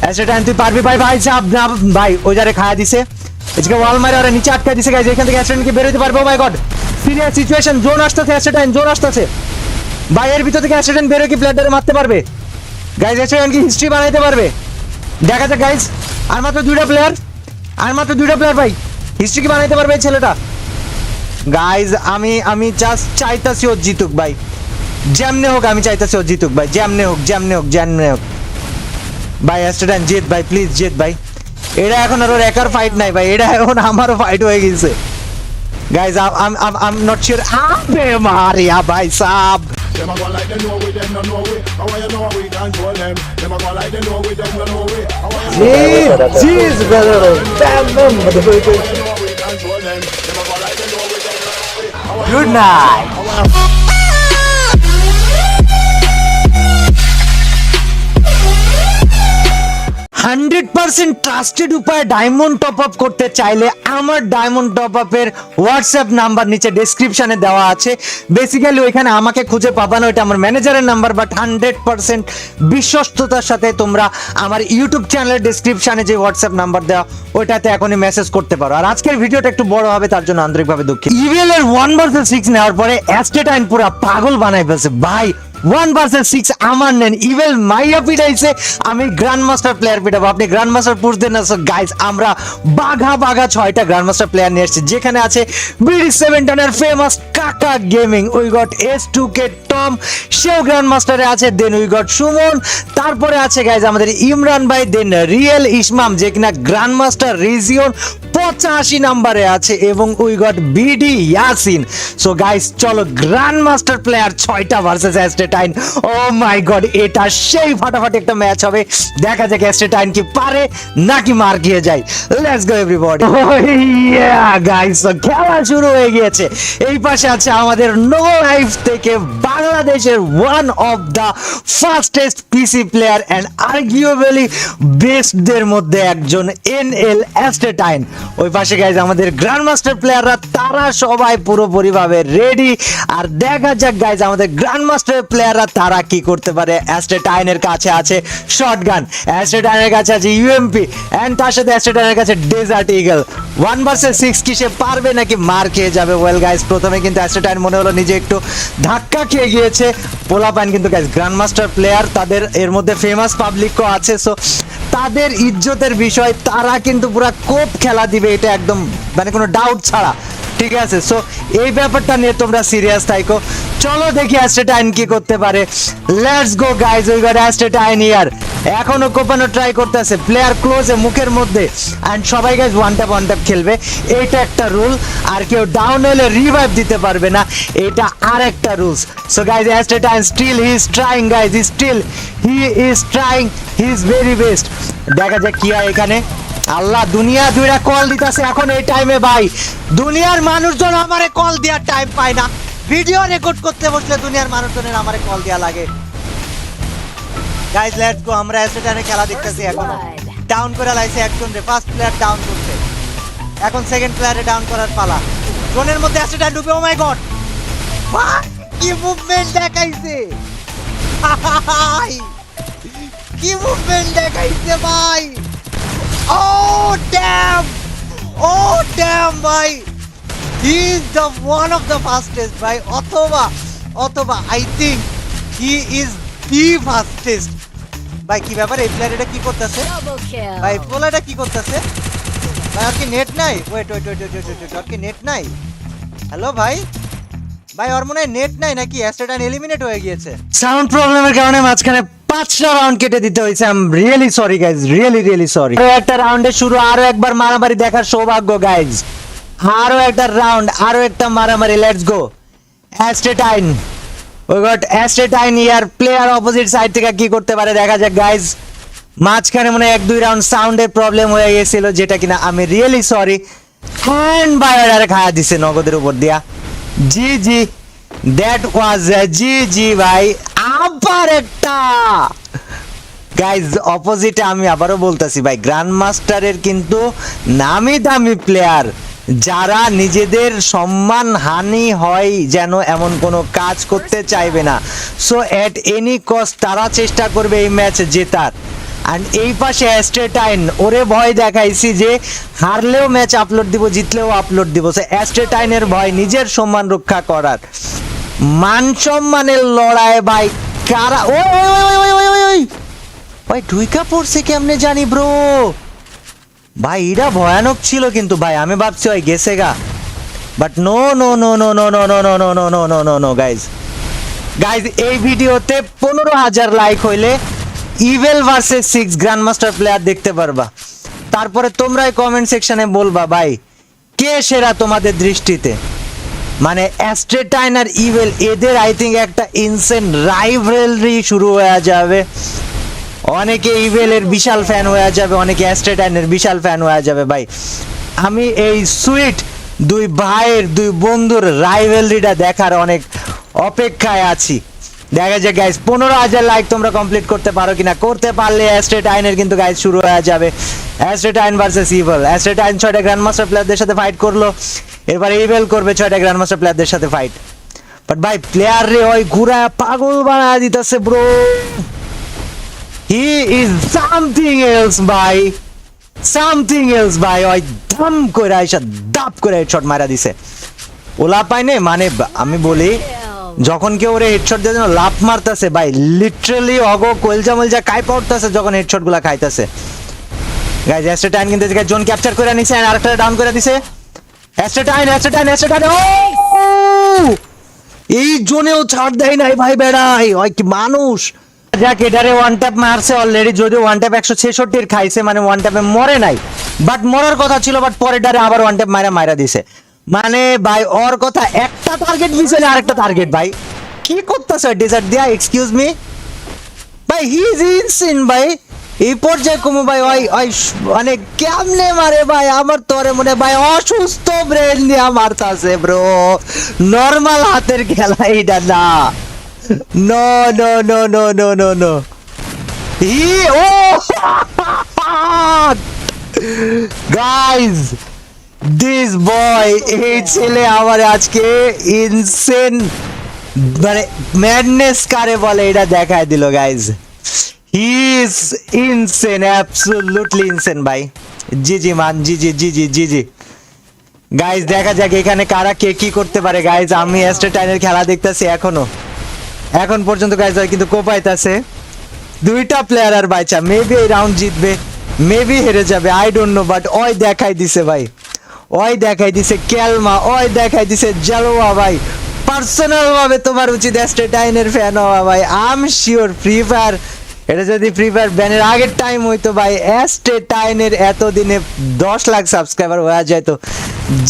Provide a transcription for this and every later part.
Astatine তুই পারবি ভাই, ভাই চাপ না ভাই, ওই যারে খায়া দিছে এদিকে ওয়াল মারে ওরা নিচে আটকা দিছে গাইজ, এখান থেকে অ্যাস্টেটাইন কি বের হইতে পারবে? ও my god, serious situation, zone আসতেছে, অ্যাস্টেটাইন জোন আসতেছে ভাই, এর ভিতর থেকে অ্যাস্টেটাইন বের হয়ে কি প্লেয়ারটারে মারতে পারবে গাইজ? অ্যাস্টেটাইন কি হিস্ট্রি বানাইতে পারবে? দেখা যাক গাইজ, আর মাত্র দুইটা প্লেয়ার ভাই, হিস্ট্রি কি বানাইতে পারবে এই ছেলেটা? গাইজ আমি জাস্ট চাইতাছি ও জিতুক ভাই, যেমনে হোক আমি চাইতাছি ও জিতুক ভাই, যেমনে হোক ভাই। অ্যাস্টেটাইন জিত ভাই, প্লিজ জিত ভাই। এটা এখন আর ওর একার ফাইট নাই ভাই, এটা এখন আমারও ফাইট হয়ে গেছে গাইজ। Um not sure. আবে মারিয়া ভাই sub, Them a go like they know we, them no know we. How you know we control them? Them a go like they know we, them no know we. How you jeez brother, damn man, know we control them? Them a go like they know we, them no know we. How good night. 100% trusted উপায়ে diamond top up করতে চাইলে আমার diamond top আপের WhatsApp number নিচে ডেসক্রিপশনে দেওয়া আছে। Basically ওইখানে আমাকে খুঁজে পাবা না, ওইটা আমার ম্যানেজারের নাম্বার, বাট 100% বিশ্বস্ততার সাথে তোমরা আমার ইউটিউব চ্যানেলের ডেসক্রিপশনে যে হোয়াটসঅ্যাপ নাম্বার দেওয়া ওইটাতে এখনই মেসেজ করতে পারো। আর আজকের ভিডিওটা একটু বড় হবে, তার জন্য আন্তরিকভাবে দুঃখিত। ইভিএলের 1 ভার্সেস 6 নেওয়ার পরে অ্যাস্টেটাইন পুরো পাগল বানাই ফেলছে ভাই। 1 ভার্সেস 6 আমার নেন, ইভেল মাইয়া পিটাইছে, আমি গ্র্যান্ড মাস্টার প্লেয়ার পিটাবো, আপনি গ্র্যান্ড মাস্টার পুশ দেন না। সো গাইস, আমরা বাঘা 6টা গ্র্যান্ড মাস্টার প্লেয়ার নিয়ে এসেছি, যেখানে আছে BD7 টনের ফেমাস কাকা gaming, we got S2K Tom, সেও গ্র্যান্ড মাস্টারে আছে, দেন উই গট সুমন, তারপরে আছে গাইস আমাদের ইমরান ভাই, দেন রিয়েল ইসমাম যে কিনা গ্র্যান্ড মাস্টার রিজিয়ন 85 নম্বরে আছে, এবং we got BD Yasin. So guys চলো, গ্র্যান্ড মাস্টার প্লেয়ার 6টা versus Astatine. Oh my god, এটা সেই ফাটাফাটি একটা ম্যাচ হবে, দেখা যাক অ্যাস্টেটাইন কি পারে নাকি মার খেয়ে যায়। Let's go everybody. Yeah guys, খেলা শুরু হয়ে গিয়েছে। এই পাশে আছে আমাদের নো লাইফ থেকে বাংলাদেশের one of the fastest PC player and arguably বেস্টদের মধ্যে একজন NL অ্যাস্টেটাইন। ওই পাশে গাইজ আমাদের গ্র্যান্ড মাস্টার প্লেয়াররা, তারা সবাই পুরোপুরি ভাবে রেডি। আর দেখা যাক গাইজ আমাদের গ্র্যান্ড মাস্টার প্লেয়াররা তারা কি করতে পারে। অ্যাস্টেটাইনের কাছে আছে শটগান, অ্যাস্টেটাইনের কাছে আছে ইউএমপি, এন্ড তার সাথে অ্যাস্টেটাইনের কাছে ডেজার্ট ইগল। 1 ভার্সেস 6 কি সে পারবে নাকি মার খেয়ে যাবে? ওয়েল গাইজ, প্রথমে কিন্তু অ্যাস্টেটাইন মনে হলো নিজে একটু ধাক্কা খেয়ে গিয়েছে। পোলাপাইন কিন্তু গাইজ গ্র্যান্ড মাস্টার প্লেয়ার, তাদের এর মধ্যে ফেমাস পাবলিকও আছে, সো তাদের ইজ্জতের বিষয়, তারা কিন্তু পুরো কোপ খেলা দিবে, এটা একদম মানে কোনো ডাউট ছাড়া, ঠিক আছে? সো এই ব্যাপারটা নিয়ে তোমরা সিরিয়াস থাকো। চলো দেখি অ্যাস্টেটাইন কি করতে পারে। Let's go guys, we got astatine here. এখনো কোপানো ট্রাই করতেছে, প্লেয়ার ক্লোজে মুখের মধ্যে, এন্ড সবাই গাইজ ওয়ান ট্যাপ খেলবে, এইটা একটা রুল। আর কেউ ডাউন হলে রিভাইভ দিতে পারবে না, এটা আর একটা rules. So guys, Astatine still he is trying guys, still he is trying his very best. দেখা যাক কি হয় এখানে। আল্লাহ, দুনিয়া দুইটা কল দিতেছে এখন এই টাইমে ভাই। দুনিয়ার মানুষজন আমারে কল দেওয়ার টাইম পায় না, ভিডিও রেকর্ড করতে বসলে দুনিয়ার মানুষজনের আমারে কল দেওয়া লাগে। গাইজ লেটস গো, আমরা অ্যাস্টেটাইনের খেলা দেখতেছি। এখনো ডাউন করে লাইছে একজন রে, ফার্স্ট প্লেয়ার ডাউন করছে, এখন সেকেন্ড প্লেয়ারে ডাউন করার পালা। জোনের মধ্যে অ্যাস্টেটাইন ঢুকে, ও মাই গড ভাই, কি মুভমেন্ট দেখাইছে ভাই, কি মুভমেন্ট দেখাইছে ভাই। Oh damn ভাই, he is the one of the fastest ভাই, অথবা I think he is the fastest ভাই। কি ব্যাপার, এই প্লেয়ার এটা কি করতেছে ভাই? পোলাটা কি করতেছে ভাই? আর কি নেট নাই? ওয়েট, আর কি নেট নাই? হ্যালো ভাই, ওর মনে হয় নেট নাই নাকি? অ্যাস্টেটাইন এলিমিনেট হয়ে গিয়েছে সাউন্ড প্রবলেমের কারণে। মাঝখানে 5টা রাউন্ড কেটে দিতে হয়েছে। I am really sorry guys, really sorry. আরো একটা রাউন্ডে শুরু, আরো একবার মারামারি দেখার সৌভাগ্য গাইজ। আরো একটা রাউন্ড, আরো একটা মারামারি। Let's go astatine, we got astatine year. Player opposite side থেকে কি করতে পারে দেখা যাক গাইজ। মাঝখানে মনে হয় 1-2 রাউন্ড সাউন্ডের প্রবলেম হয়ে গেছিল, যেটা কিনা আমি রিয়েলি সরি। হ্যান্ড বায়োডারে খায়া দিছে নগদের উপর দিয়া। জি দ্যাট ওয়াজ জি ভাই। আবার একটা গাইজ অপোজিটে, আমি আবারও বলতেছি ভাই, গ্র্যান্ড মাস্টারের কিন্তু নামি দামি প্লেয়ার, যারা নিজেদের সম্মান হানি হয় যেন এমন কোনো কাজ করতে চাইবে না। সো এট এনি কস্ট তারা চেষ্টা করবে এই ম্যাচ জেতার। অ্যান্ড এই পাশে অ্যাস্ট্রেটাইন, ওরে ভয় দেখাইছি যে হারলেও ম্যাচ আপলোড দিব, জিতলেও আপলোড দিব। সে অ্যাস্ট্রেটাইনের ভয় নিজের সম্মান রক্ষা করার, মান সম্মানের লড়াই ভাই। কারা ওই ভাই ঢুইকা পড়ছে কেমনে জানি ব্রো। ভাই এরা ভয়ানক ছিল কিন্তু ভাই, আমি ভাবছি ওই গেছে গা, but no no no no no no no no no no no no no no guys. এই ভিডিওতে 15,000 লাইক হইলে ইভেল ভার্সেস 6 গ্র্যান্ডমাস্টার প্লেয়ার দেখতে পারবা। তারপরে তোমরাই কমেন্ট সেকশনে বলবা ভাই কে সেরা তোমাদের দৃষ্টিতে। মানে অ্যাস্ট্রেটাইন আর ইভেল, এদের আই থিঙ্ক একটা ইনসেন রাইভালরি শুরু হয়ে যাবে। অনেকে ইভেলের বিশাল ফ্যান হয়ে যাবে, অনেকে অ্যাস্ট্রেটাইনের বিশাল ফ্যান হয়ে যাবে ভাই। আমি এই সুইট দুই ভাইয়ের, দুই বন্ধুর রাইভালরিটা দেখার অনেক অপেক্ষায় আছি। দেখা যায় গাইজ 15,000 লাইক তোমরা কমপ্লিট করতে পারো কিনা। করতে পারলে অ্যাস্ট্রেটাইনের কিন্তু গাইজ শুরু হয়ে যাবে অ্যাস্ট্রেটাইন ভার্সেস ইভেল। অ্যাস্ট্রেটাইন 6টা গ্র্যান্ডমাস্টার প্লেয়ারদের সাথে ফাইট করলো, এরপর ইভেল করবে 6টা গ্র্যান্ডমাস্টার প্লেয়ারদের সাথে ফাইট। বাট ভাই প্লেয়ার রে ওই ঘুরা পাগল বানায় দিতেছে bro. He is something else ভাই, সামথিং এলস ভাই। ওই ধাম করে আইসা দাপ করে হেডশট মারা দিছে। ওলা পাইনে মানে আমি বলি যখন কেউ ওরে হেডশট দিয়ে যেন লাফ মারতেছে ভাই, লিটারালি অগো কলজা মলজা কাই পড়তেছে যখন হেডশট গুলা খাইতেছে। গাইজ অ্যাস্ট্রেটাইন কিন্তু এদিকে জোন ক্যাপচার করে নিছে, আর আরেকটা ডাউন করে দিছে। অ্যাস্ট্রেটাইন অ্যাস্ট্রেটাইন অ্যাস্ট্রেটাইন, ও এই জোনেও ছাড় দেয় নাই ভাই বেড়াই। ওই কি মানুষ, যাক এটারে ওয়ান ট্যাপ মারছে অলরেডি, যদিও ওয়ান ট্যাপ 166 খাইছে, মানে ওয়ান ট্যাপে মরে নাই, বাট মরার কথা ছিল, বাট পরেরটারে আবার ওয়ান ট্যাপ মারা দিছে। মানে ভাই ওর কথা একটা টার্গেট মিশনে আরেকটা টার্গেট ভাই কি করতেছে ডেজার্ট দিয়া, এক্সকিউজ মি ভাই, হি ইজ ইনসিন ভাই। এই পর্যায়ে কমু ভাই ওই ওই মানে কেমনে মারে ভাই, আমার তোরে মনে ভাই অসুস্থ ব্রেন দিয়া মারতাছে ব্রো, নরমাল হাতের খেলা এইটা না। No no no no no no no he oh guys this boy, এই ছেলে আমার আজকে ইনসেন মানে ম্যাডনেস কারে বলে এটা দেখায় দিল guys. He is insane, absolutely insane ভাই। জি জি মান, জি জি জি জি জি জি গাইজ। দেখা যাক এখানে কারা কে কি করতে পারে গাইজ। আমি অ্যাস্ট্রেটাইনের খেলা দেখতেছি এখন পর্যন্ত গাইজ কিন্তু কোপাইতাছে দুইটা প্লেয়ার আর বাইচা। মেবি এই রাউন্ড জিতবে, মেবি হেরে যাবে, আই ডোন্ট নো, বাট ওই দেখাই দিছে ভাই, ওই দেখাই দিছে ক্যালমা, ওই দেখাই দিছে জালোয়া ভাই। পার্সোনাল ভাবে তোমার উচিত অ্যাস্ট্রেটাইনের ফ্যান হওয়া ভাই। I am sure free fire, এটা যদি ফ্রি ফায়ার ব্যানের আগের টাইম হইতো ভাই, অ্যাস্ট্রেটাইনের এতদিনে 10 লাখ সাবস্ক্রাইবার হয়ে যেত,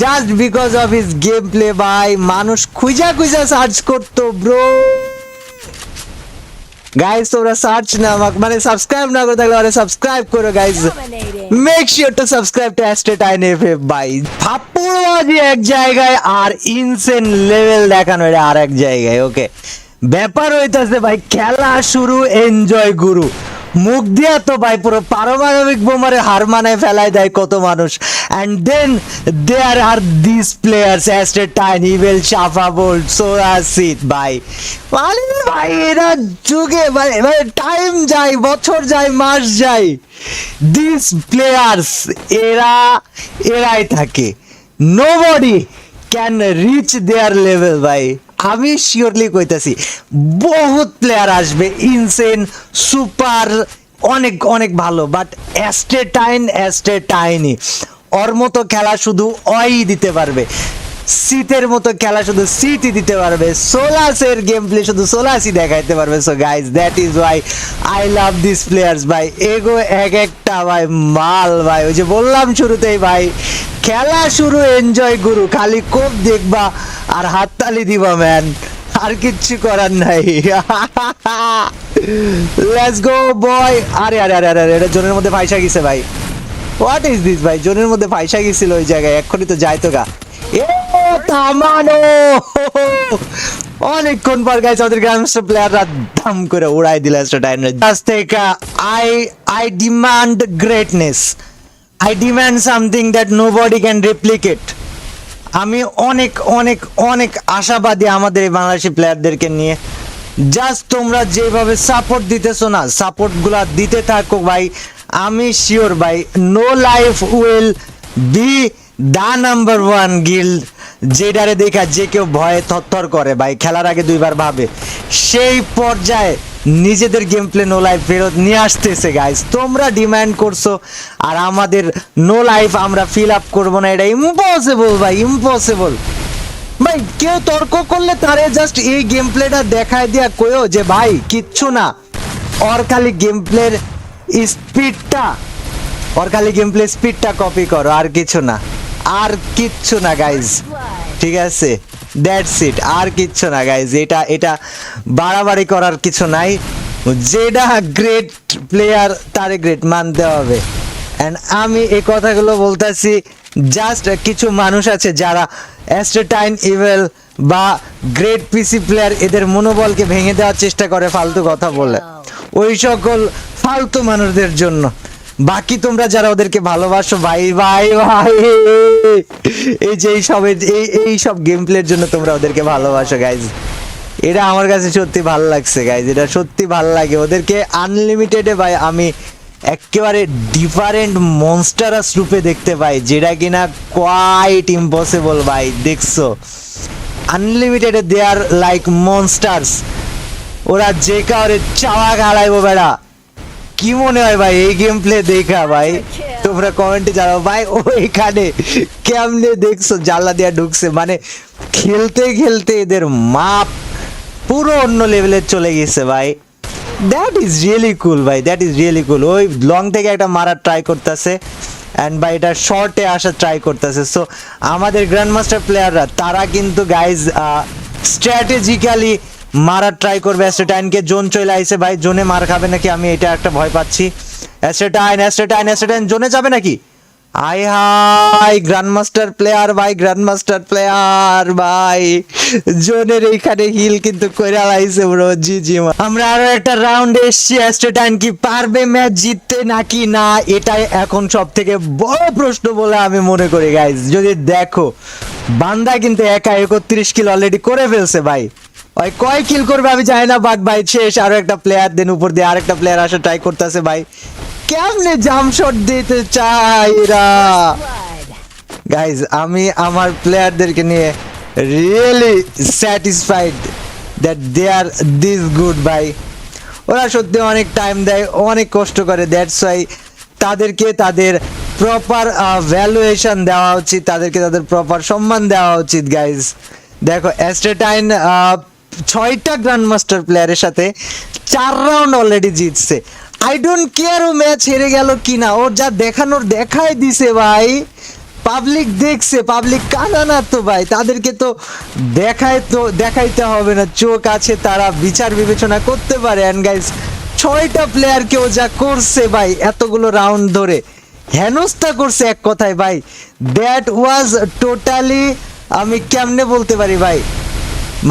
just because of his game play ভাই। মানুষ খুঁজা সার্চ করতো ব্রো। গাইজ তোমরা সার্চ না মানে সাবস্ক্রাইব না করে থাকলে আরে সাবস্ক্রাইব করো guys, make sure to subscribe to Astatine FF ভাই। ফাপ্পুরবাজি এক জায়গায় আর ইনসেন লেভেল দেখানো এটা আর এক জায়গায়। ওকে ব্যাপার হইতাছে ভাই খেলা শুরু, এনজয় গুরু। মুখ দিয়া তো ভাই পুরো পারমাণবিক বোমারে হার মানায় ফেলাই দেয় কত মানুষ। And then there are this players Astatine, Evil, Shafa Bolt, সোরাসিট ভাই। মানে ভাই এরা যুগে ভাই টাইম যায়, বছর যায়, মাস যায়, দিস প্লেয়ার্স এরাই থাকে। Nobody can reach there level ভাই। আমি শিওরলি কইতাছি বহুত প্লেয়ার আসবে ইনসেন সুপার অনেক অনেক ভালো, বাট অ্যাস্ট্রেটাইনই ওর মতো খেলা শুধু ওই দিতে পারবে, শীতের মতো খেলা শুধু শীতই দিতে পারবে, সোলাসের গেম প্লে শুধু সোলাসই দেখাইতে পারবে। So guys that is Y I love this players ভাই। এগো এক একটা ভাই মাল ভাই, ওই যে বললাম শুরুতেই ভাই খেলা শুরু, এনজয় গুরু, খালি কোপ দেখবা আর হাততালি দিবা ম্যান, আর কিচ্ছু করার নাই। লেটস গো বয়। আরে আরে আরে আরে এটা জোনের মধ্যে ফাইসা গেছে ভাই, হোয়াট ইজ দিস ভাই, জোনের মধ্যে ফাইসা গেছিল ওই জায়গায়, এক্ষুনি তো যাইতো গা। এ থামানো, অনেকক্ষণ পর গাইস আমাদের গ্র্যান্ডমাস্টার প্লেয়াররা দাম করে উড়াই দিল অ্যাস্ট্রেটাইনের কাছ থেকে। I demand greatness, I demand something that nobody can replicate. আমি অনেক অনেক অনেক আশাবাদী আমাদের এই বাংলাদেশি প্লেয়ারদেরকে নিয়ে। জাস্ট তোমরা যেভাবে সাপোর্ট দিতেছো না, সাপোর্টগুলা দিতে থাকো ভাই। আমি শিওর ভাই, no life will be the number one guild, যেটারে দেখা যে কেউ ভয়ে থরথর করে ভাই, খেলার আগে দুইবার ভাবে। সেই পর্যায়ে নিজেদের গেম প্লে নো লাইফ ফেরত নিয়ে আসতেছে গাইস। তোমরা ডিমান্ড করছো আর আমাদের নো লাইফ আমরা ফিল আপ করবো না, এটা ইম্পসিবল ভাই, ইম্পসিবল ভাই। কেউ তর্ক করলে তারে জাস্ট এই গেম প্লেটা দেখায় দিয়া কইও যে ভাই কিচ্ছু না, ওর খালি গেম প্লের স্পিডটা, ওর খালি গেম প্লে স্পিডটা কপি করো, আর কিছু না, আর কিচ্ছু না গাইজ, ঠিক আছে? দ্যাটস ইট, আর কিচ্ছু না গাইজ। এটা বাড়াবাড়ি করার কিছু নাই, যেটা গ্রেট প্লেয়ার তারে গ্রেট মানতে হবে। অ্যান্ড আমি এই কথাগুলো বলতেছি, জাস্ট কিছু মানুষ আছে যারা অ্যাস্ট্রেটাইন ইভেল বা গ্রেট পিসি প্লেয়ার এদের মনোবলকে ভেঙে দেওয়ার চেষ্টা করে ফালতু কথা বলে, ওই সকল ফালতু মানুষদের জন্য। বাকি তোমরা যারা ওদেরকে ভালোবাসো ভাই ভাই ভাই, এই যে এই সব গেম প্লের জন্য তোমরা ওদেরকে ভালোবাসো গাইজ, এটা আমার কাছে সত্যি ভালো লাগছে গাইজ, এটা সত্যি ভালো লাগে। ওদেরকে আনলিমিটেডে ভাই আমি একেবারে ডিফারেন্ট মনস্টারাস রূপে দেখতে পাই, যেটা কিনা কোয়াইট ইম্পসিবল ভাই। দেখছো আনলিমিটেডে দে আর লাইক মনস্টার্স, ওরা যে কাউরে চাওয়া গাড়াইবো বেড়া। কি মনে হয় ভাই এই গেম প্লে দেখা ভাই? তোমরা কমেন্টে জানাও ভাই, ওইখানে কেমনে দেখছো জানলা দিয়া ঢুকছে, মানে খেলতে খেলতে এদের মাপ পুরো অন্য লেভেলে চলে গেছে ভাই। দ্যাট ইজ রিয়েলি কুল ভাই, দ্যাট ইজ রিয়েলি কুল। ওই লং থেকে একটা মারার ট্রাই করতেছে অ্যান্ড ভাই এটা শর্টে আসা ট্রাই করতেছে। সো আমাদের গ্র্যান্ড মাস্টার প্লেয়াররা তারা কিন্তু গাইজ স্ট্র্যাটেজিক্যালি মারার ট্রাই করবে। অ্যাস্ট্রেটাইনকে জোন চলে আইছে ভাই, জোনে মার খাবে নাকি আমি এটা একটা ভয় পাচ্ছি। অ্যাস্ট্রেটাইন জোনে যাবে নাকি? I high grand master player ভাই, গ্র্যান্ড মাস্টার প্লেয়ার ভাই, জোনের এইখানে হিল কিন্তু কইরা লাইছে ব্রো। জি জি, আমরা আরো একটা রাউন্ড এসছি। অ্যাস্ট্রেটাইন কি পারবে ম্যাচ জিততে নাকি না, এটাই এখন সব থেকে বড় প্রশ্ন বলে আমি মনে করি গাইজ। যদি দেখো বান্দা কিন্তু একা 31 কিল অলরেডি করে ফেলছে ভাই, ওই কয় কিল করবে আমি জানি না, বাট ভাই শেষ। আরো একটা প্লেয়ার দেন উপর দিয়ে আরেকটা প্লেয়ার আসা ট্রাই করতেছে ভাই, কেমনে জাম্প শট দিতে চাইরা গাইজ। আমি আমার প্লেয়ারদেরকে নিয়ে really satisfied that they are this good ভাই। ওরা সত্যি অনেক টাইম দেয়, অনেক কষ্ট করে, দ্যাটস ওয়াই তাদেরকে তাদের প্রপার ভ্যালুয়েশন দেওয়া উচিত, তাদেরকে তাদের প্রপার সম্মান দেওয়া উচিত গাইজ। দেখো অ্যাস্ট্রেটাইন 6টা গ্র্যান্ড মাস্টার প্লেয়ারের সাথে 4 রাউন্ড অলরেডি জিতছে। আই ডোন্ট কেয়ার ও ম্যাচ হেরে গেল কিনা, ওর যা দেখানোর দেখাই দিছে ভাই। পাবলিক দেখছে, পাবলিক কানা না তো ভাই, তাদেরকে তো দেখাইতে হবে না, চোখ আছে, তারা বিচার বিবেচনা করতে পারে। অ্যান্ড গাইস 6টা প্লেয়ারকেও যা করছে ভাই এতগুলো রাউন্ড ধরে, হেনস্থা করছে এক কথায় ভাই। দ্যাট ওয়াজ টোটালি, আমি কেমনে বলতে পারি ভাই,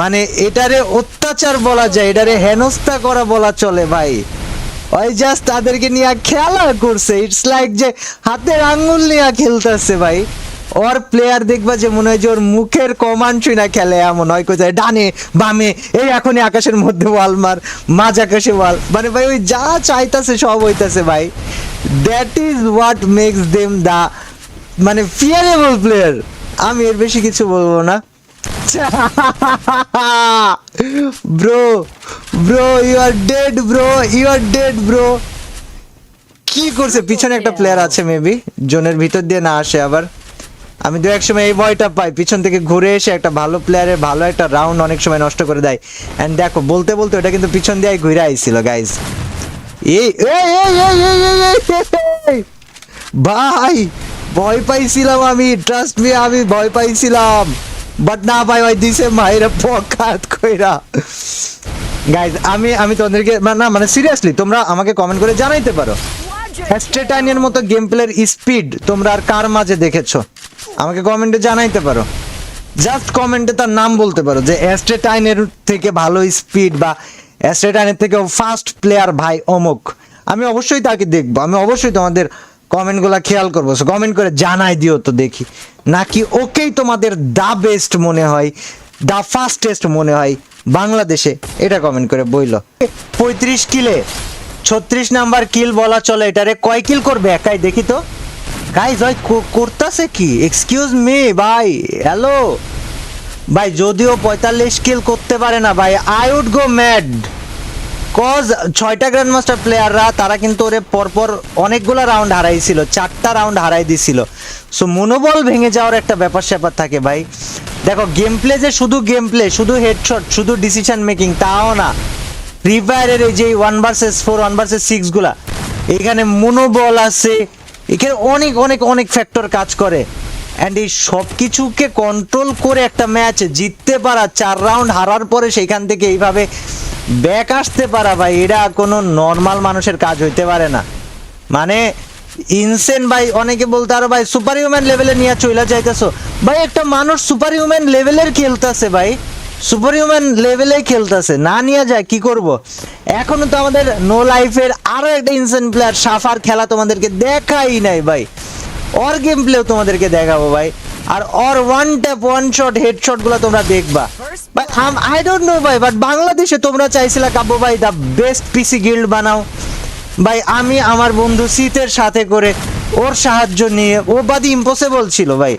মানে এটারে অত্যাচার বলা যায়, এটারে হেনস্থা করা বলা চলে ভাই। ওই জাস্ট তাদেরকে নিয়ে খেলা করছে, ইটস লাইক যে হাতের আঙ্গুল নিয়ে খেলতেছে ভাই। ওর প্লেয়ার দেখবা যে মনে হয় যে ওর মুখের কমান্ড শুনে খেলে, এমন হয় কোথায় ডানে বামে, এই এখনই আকাশের মধ্যে ওয়াল মার, মাঝ আকাশে ওয়াল, মানে ভাই ওই যা চাইতাছে সব হইতাছে ভাই। That is what makes them the মানে ফিয়ারেবল প্লেয়ার। আমি এর বেশি কিছু বলবো না। Bro you are dead bro, you are dead bro. কি করছে? পিছনে একটা প্লেয়ার আছে, মেবি জোনের ভিতর দিয়ে না আসে আবার। আমি দু এক সময় এই ভয়টা পাই, পিছন থেকে ঘুরে এসে একটা ভালো প্লেয়ারের ভালো একটা রাউন্ড অনেক সময় নষ্ট করে দেয়। এন্ড দেখো বলতে বলতে ওটা কিন্তু পিছন দিয়ে ঘুরে আইছিল গাইজ। ভাই ভয় পাইছিলাম আমি, ট্রাস্ট মি, আমি ভয় পাইছিলাম, বাট না ভাই ওই দিছে মাইরা পকাত কইরা। গাইজ আমি তোমাদেরকে না মানে সিরিয়াসলি তোমরা আমাকে কমেন্ট করে জানাইতে পারো অ্যাস্ট্রেটাইনের মতো গেম প্লের স্পিড তোমরা আর কার মাঝে দেখেছো, আমাকে কমেন্টে জানাইতে পারো। জাস্ট কমেন্টে তার নাম বলতে পারো যে অ্যাস্ট্রেটাইনের থেকে ভালো স্পিড বা অ্যাস্ট্রেটাইনের থেকে ফাস্ট প্লেয়ার ভাই অমুক। আমি অবশ্যই তাকে দেখবো, আমি অবশ্যই তোমাদের কমেন্টগুলো খেয়াল করবো। কমেন্ট করে জানাই দিও তো দেখি, নাকি ওকেই তোমাদের দা বেস্ট মনে হয়, দ্য ফাস্টেস্ট মনে হয় বাংলাদেশে, এটা কমেন্ট করে বইল। 35 কিলে 36 নাম্বার কিল বলা চলে, এটারে কয় কিল করবে একাই দেখি তো গাইজ। ভাই করতেছে কি, এক্সকিউজ মি ভাই, হ্যালো ভাই, যদিও 45 কিল করতে পারে না ভাই, I would go mad, cause 6টা গ্র্যান্ড মাস্টার প্লেয়াররা তারা কিন্তু ওরে পরপর অনেকগুলো রাউন্ড হারাইছিল, 4টা রাউন্ড হারাই দিছিল। সো মনোবল ভেঙে যাওয়ার একটা ব্যাপার স্যাপার থাকে ভাই। দেখো গেম প্লে যে শুধু গেম প্লে, শুধু হেডশট, শুধু ডিসিশন মেকিং তাও না। ফ্রি ফায়ারের এই যে 1 vs 4 1 vs 6 গুলা, এখানে মনোবল আছে, এখানে অনেক অনেক অনেক ফ্যাক্টর কাজ করে। অ্যান্ড এই সব কিছুকে কন্ট্রোল করে একটা ম্যাচ জিততে পারা, 4 রাউন্ড হারার পরে সেখান থেকে এইভাবে ব্যাক আসতে পারা ভাই, এটা কোনো নর্মাল মানুষের কাজ হইতে পারে না। মানে ইনসেন ভাই, অনেকে বলতে আরো ভাই সুপার হিউম্যান লেভেলে নিয়ে চলে যাইতেছো ভাই, একটা মানুষ সুপার হিউম্যান লেভেলের খেলতেছে ভাই, সুপার হিউম্যান লেভেলে খেলতেছে, না নিয়ে যায় কি করব। এখনো তো আমাদের নো লাইফের আরো একটা ইনসেন প্লেয়ার সাফার খেলা তোমাদেরকে দেখাই নাই ভাই, ওর গেম প্লেও তোমাদেরকে দেখাবো ভাই, আর ওর one tap one shot headshot গুলো তোমরা দেখবা ভাই। আই ডোন্ট নো ভাই, বাট বাংলাদেশে তোমরা চাইছিলা কাব্য ভাই দা বেস্ট পিসি গিল্ড বানাও ভাই। আমি আমার বন্ধু শীতের সাথে করে ওর সাহায্য নিয়ে, ও বাদি ইম্পসিবল ছিল ভাই।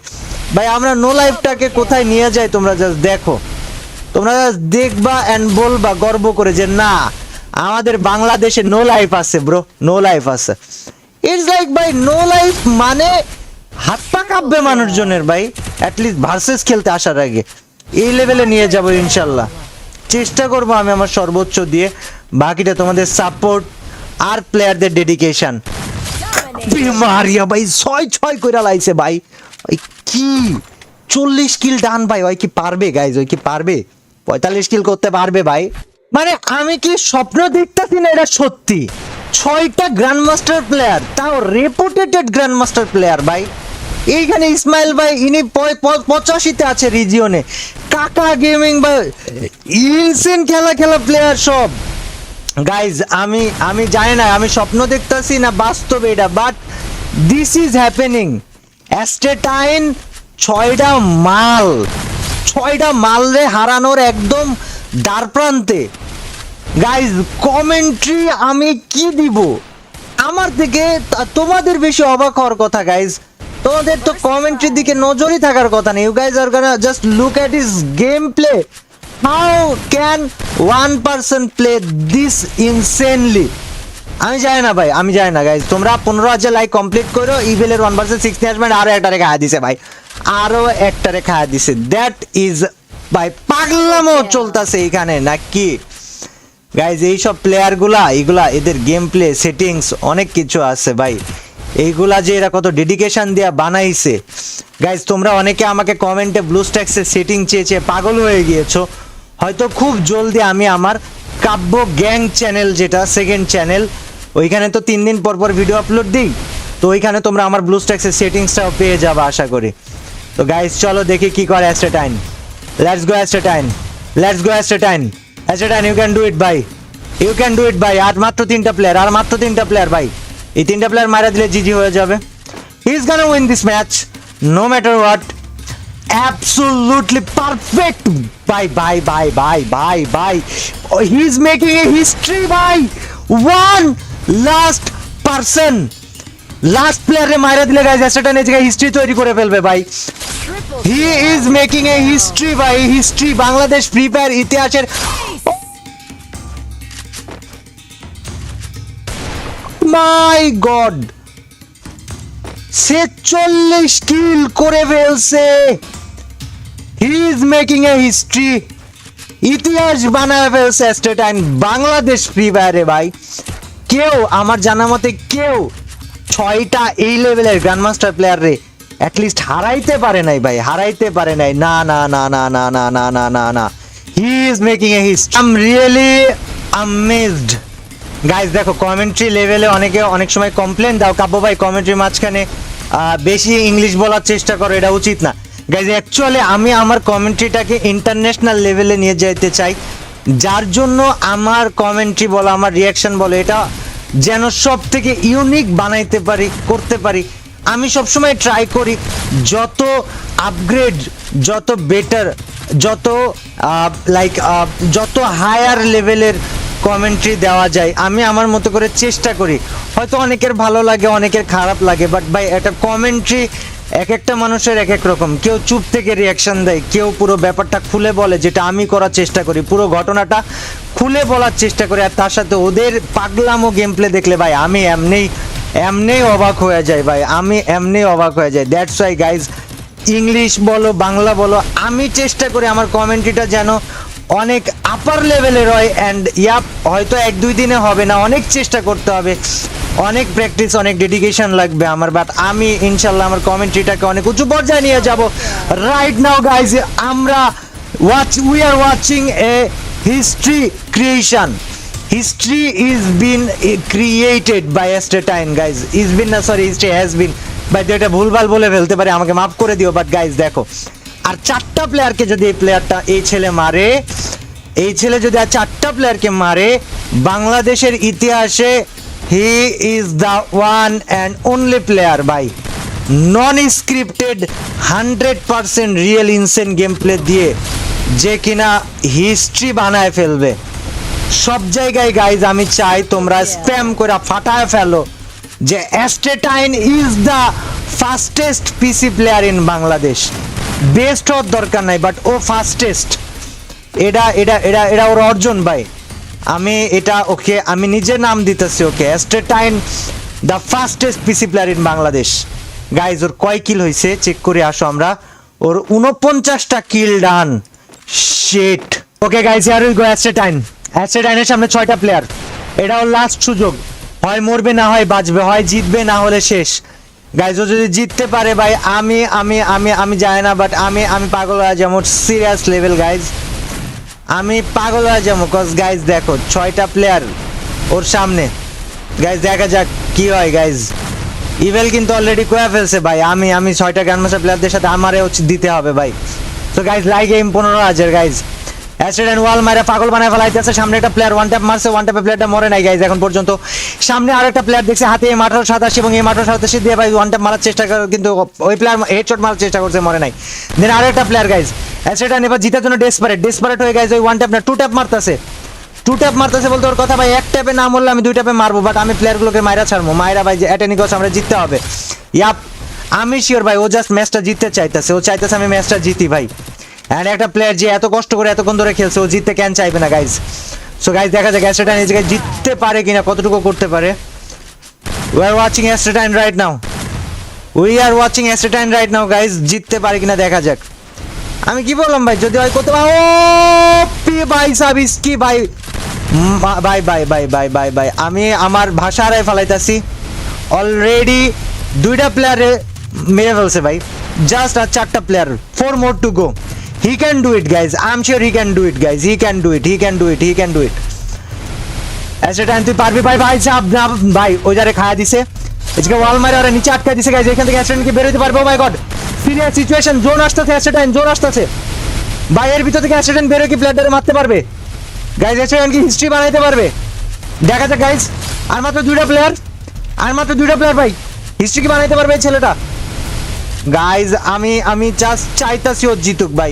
ভাই আমরা নো লাইফটাকে কোথায় নিয়ে যাই তোমরা জাস্ট দেখো, তোমরা দেখবা অ্যান্ড বলবা গর্ব করে যে না আমাদের বাংলাদেশে নো লাইফ আছে ব্রো, নো লাইফ আছে। ইটস লাইক ভাই নো লাইফ মানে হাত পা কাঁপবে মানুষজনের ভাই, অ্যাটলিস্ট ভার্সেস খেলতে আসার আগে। এই লেভেলে নিয়ে যাব ইনশাল্লাহ, চেষ্টা করবো আমি আমার সর্বোচ্চ দিয়ে, বাকিটা তোমাদের সাপোর্ট আর প্লেয়ারদের ডেডিকেশন। মারিয়া ভাই 6 কইরা লাইছে ভাই, ওই কি 40 কিল ডান ভাই, ওই কি পারবে গাইজ, ওই কি পারবে 45 কিল করতে পারবে ভাই? মানে আমি কি স্বপ্ন দেখতেছি না, এটা সত্যি। 6টা গ্র্যান্ড মাস্টার প্লেয়ার, তাও রেপুটেটেড গ্র্যান্ড মাস্টার প্লেয়ার ভাই। এইখানে ইসমাইল ভাই ইনি 85তে আছে রিজিয়নে, কাকা গেমিং ভাই ইনসেন খেলা প্লেয়ার সব। গাইজ আমি জানি না আমি স্বপ্ন দেখতেছি না বাস্তবে এটা, but this is happening. Astatine 6টা মাল রে হারানোর একদম দ্বার প্রান্তে। গাইজ কমেন্ট্রি আমি কি দিব, আমার থেকে তোমাদের বেশি অবাক হওয়ার কথা গাইজ। তোমাদের তো কমেন্ট্রির দিকে নজরই থাকার কথা নেই। You guys are gonna just look at his game play. How can 1 person play this insanely? আমি জানি না ভাই, আমি জানি না গাইজ। তোমরা 15,000 লাইক কমপ্লিট করো, ইভেলের 1 vs 6 নিয়ে আসবেন, আরো একটারে খাওয়া দিছে ভাই, আরো একটারে খাওয়া দিছে। দ্যাট ইজ ভাই পাগলামো চলতেছে এখানে নাকি গাইজ। এইসব প্লেয়ারগুলা এগুলা এদের গেম প্লে সেটিংস অনেক কিছু আছে ভাই, এইগুলা যে এরা কত ডেডিকেশন দিয়া বানাইছে গাইজ। তোমরা অনেকে আমাকে কমেন্টে ব্লুস্ট্যাক্সের সেটিং চেয়েছে, পাগল হয়ে গিয়েছো। হয়তো খুব জলদি আমি আমার কাব্য গ্যাং চ্যানেল, যেটা সেকেন্ড চ্যানেল, ওইখানে তো 3 দিন পর ভিডিও আপলোড দিই, তো ওইখানে তোমরা আমার ব্লুস্ট্যাক্সের সেটিংসটাও পেয়ে যাবে আশা করি। তো গাইজ চলো দেখি কি করে Astatine. Let's go Astatine, let's go Astatine. Astatine you can do it ভাই, ইউ ক্যান ডু ইট ভাই। আর মাত্র 3টা প্লেয়ার, আর মাত্র 3টা প্লেয়ার ভাই, এই 3টা প্লেয়ার মারা দিলে জিজি হয়ে যাবে। He is gonna win this match no matter what. Absolutely perfect bye. He's making a history by one last person, last player re মারা দিলে গাইস অ্যাস্টেটাইন এই জায়গায় হিস্ট্রি তৈরি করে ফেলবে ভাই। He is making a history by history, Bangladesh free fire ইতিহাসের। মাই god, 46 কিল করে ফেলছে। He is making a history, ইতিহাস বানায় ফেলছে অ্যাস্টেটাইন বাংলাদেশ ফ্রি ফায়ারে ভাই। কেউ আমার জানা মতে কেউ 6টা এই লেভেলের গ্র্যান্ডমাস্টার প্লেয়ার রে অ্যাটলিস্ট হারাইতে পারে নাই ভাই, হারাইতে পারে নাই। না না না না না না না না না না, he is making a history. I am really amazed guys. দেখো কমেন্ট্রি লেভেলে অনেকে অনেক সময় কমপ্লেন দাও, কাব্য ভাই কমেন্ট্রির মাঝখানে বেশি ইংলিশ বলার চেষ্টা করো, এটা উচিত না গাইজ। অ্যাকচুয়ালি আমি আমার কমেন্ট্রিটাকে ইন্টারন্যাশনাল লেভেলে নিয়ে যেতে চাই, যার জন্য আমার কমেন্ট্রি বলো, আমার রিয়াকশন বলো, এটা যেন সব থেকে ইউনিক বানাইতে পারি, করতে পারি। আমি সবসময় ট্রাই করি যত আপগ্রেড, যত বেটার যত লাইক যত হায়ার লেভেলের কমেন্ট্রি দেওয়া যায় আমি আমার মতো করে চেষ্টা করি। হয়তো অনেকের ভালো লাগে, অনেকের খারাপ লাগে, বাট ভাই একটা কমেন্ট্রি এক একটা মানুষের এক এক রকম। কেউ চুপ থেকে রিয়াকশন দেয়, কেউ পুরো ব্যাপারটা খুলে বলে, যেটা আমি করার চেষ্টা করি, পুরো ঘটনাটা খুলে বলার চেষ্টা করি। আর তার সাথে ওদের পাগলামো গেম প্লে দেখলে ভাই আমি এমনিই অবাক হয়ে যাই ভাই, আমি এমনিই অবাক হয়ে যাই। দ্যাটস ওয়াই গাইজ, ইংলিশ বলো বাংলা বলো, আমি চেষ্টা করি আমার কমেন্ট্রিটা যেন অনেক আপার লেভেলের হয়। অ্যান্ড ইয়াপ হয়তো 1-2 দিনে হবে না, অনেক চেষ্টা করতে হবে, অনেক প্র্যাকটিস, অনেক ডেডিকেশন লাগবে আমার। বাট আমি ইনশাল্লাহ আমার কমেন্ট্রিটাকে অনেক উঁচু পর্যায়ে নিয়ে যাব। রাইট নাও গাইজ আমরা we are watching a history creation. History is been created by Estetain guys. History has been by যেটা ভুলভাল বলে ফেলতে পারে, আমাকে মাফ করে দিও। বাট গাইজ দেখো, আর 4টা প্লেয়ারকে যদি এই ছেলে মারে, এই ছেলে যদি আর 4টা প্লেয়ারকে মারে, বাংলাদেশের ইতিহাসে he is the one and only player by non scripted 100% real insane game play দিয়ে যে কিনা হিস্ট্রি বানায় ফেলবে সব জায়গায়। গাইজ আমি চাই তোমরা স্প্যাম করে ফাটায় ফেলো যে astatine is the fastest PC player in Bangladesh. Best হওয়ার দরকার নাই, বাট ও ফাস্টেস্ট, এটা ওর অর্জন ভাই। আমি এটা ওকে আমি নিজে নাম দিতেছি okay, Astatine the fastest PC player in Bangladesh. Guys ওর কয় কিল হয়েছে চেক করে আসো আমরা। ওর 49টা kill done. Shit. Okay guys, here we go. অ্যাস্টেটাইনের সামনে 6টা প্লেয়ার। এটা ওর লাস্ট সুযোগ, হয় মরবে না হয় বাঁচবে, হয় জিতবে না হলে শেষ। গাইজ ও যদি জিততে পারে ভাই আমি আমি আমি আমি জানি না, বাট আমি পাগল হয়ে যাবো, সিরিয়াস লেভেল গাইজ, আমি পাগল হয়ে যাবো। কজ গাইজ দেখো 6টা প্লেয়ার ওর সামনে। গাইজ দেখা যাক কি হয়। গাইজ ইভেল কিন্তু অলরেডি কয়ে ফেলছে ভাই, আমি 6টা গ্র্যান্ডমাস্টার প্লেয়ারদের সাথে আমারে হচ্ছে দিতে হবে ভাই। তো গাইজ লাইক এম 15,000 গাইজ। অ্যাস্টেটাইন ওয়াল মারা পাগল বানায় ফেলাইতেছে। সামনে একটা প্লেয়ার ওয়ান ট্যাপ মারছে, ওয়ান ট্যাপে প্লেয়ারটা মরে নাই গাইজ এখন পর্যন্ত। সামনে আরেকটা প্লেয়ার দেখছে হাতে M1887 এবং M1887 দিয়ে ভাই ওয়ান ট্যাপ মারার চেষ্টা করে, কিন্তু ওই প্লেয়ার হেডশট মারার চেষ্টা করছে, মরে নাই। দেন আরেকটা প্লেয়ার গাইজ, অ্যাস্টেটাইন এবার জিতার জন্য ডেসপারেট হয়ে গাইজ ওই ওয়ান ট্যাপ না 2 ট্যাপ মারতেছে বলতে ওর কথা ভাই 1 ট্যাপে না মরলে আমি 2 ট্যাপে মারবো, বাট আমি প্লেয়ারগুলোকে মাইরা ছাড়বো। মাইরা ভাই অ্যাটেনিকস আমরা জিততে হবে। ইয়াপ আমি শিওর ভাই ও জাস্ট ম্যাচটা জিততে চাইতেছে, ও চাইতেছে আমি ম্যাচটা জিতি ভাই। অ্যান্ড একটা প্লেয়ার যে এত কষ্ট করে এতক্ষণ ধরে খেলছে ও জিততে কেন চাইবে না গাইজ। সো গাইজ দেখা যাক অ্যাস্টেটাইন এই জায়গায় জিততে পারে কিনা, কতটুকু করতে পারে। We are watching astatine right now guys, জিততে পারে কিনা দেখা যাক। আমি কি বললাম ভাই, যদি হয় করতে পারো। ও পি ভাই সাবিস কি ভাই ভাই আমি আমার ভাষা হারাই ফেলাইতাছি। অলরেডি 2টা প্লেয়ারে মেরে ফেলছে ভাই, জাস্ট আর 4টা player, 4 more to go. He can do it guys, I'm sure he can do it guys, he can do it. Astatine তুই পারবি ভাই চাপ না ভাই, ওই যারে খায়া দিছে এদিকে ওয়াল মারে ওরা নিচে আটকা দিছে গাইজ। এখান থেকে অ্যাস্টেটাইন কি বের হইতে পারবে? ও my god, serious situation, zone আসতেছে, অ্যাস্টেটাইন জোন আসতেছে ভাই। এর ভিতর থেকে অ্যাস্টেটাইন বের হয়ে কি প্লেয়ারটারে মারতে পারবে গাইজ? অ্যাস্টেটাইন কি হিস্ট্রি বানাইতে পারবে? দেখা যাক গাইজ। আর মাত্র 2টা প্লেয়ার ভাই, হিস্ট্রি কি বানাইতে পারবে এই ছেলেটা? গাইজ আমি জাস্ট চাইতাছি ও জিতুক ভাই,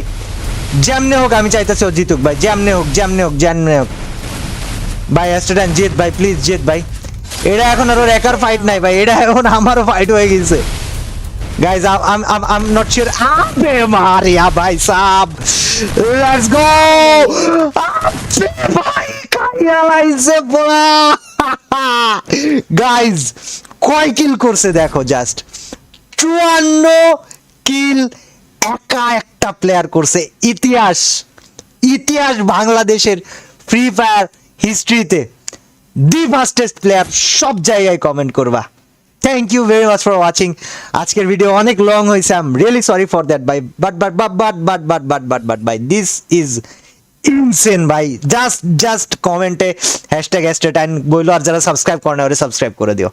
যেমনে হোক আমি চাইতাছি ও জিতুক ভাই, যেমনে হোক ভাই। অ্যাস্টেটাইন জিত ভাই, প্লিজ জিত ভাই। এটা এখন আর ওর একার ফাইট নাই ভাই, এটা এখন আমারও ফাইট হয়ে গেছে গাইজ। Um not sure. আবে মারিয়া ভাই সাব, লেটস গো। ভাই কাইয়ালাইছে বলা গাইজ, কয় কিল করছে দেখো, জাস্ট 54 কিল একা একটা প্লেয়ার করছে। ইতিহাস বাংলাদেশের ফ্রি ফায়ার হিস্ট্রিতে দি ফাস্টেস্ট প্লেয়ার। সব জায়গায় কমেন্ট করবা। Thank you very much for watching. আজকের ভিডিও অনেক লং হয়েছে, I am really sorry for that ভাই, বাট ভাই দিস ইজ ইনসেন ভাই। জাস্ট কমেন্টে #অ্যাস্টেটাইন বইলো, আর যারা সাবস্ক্রাইব করে না ওরা সাবস্ক্রাইব করে দিও।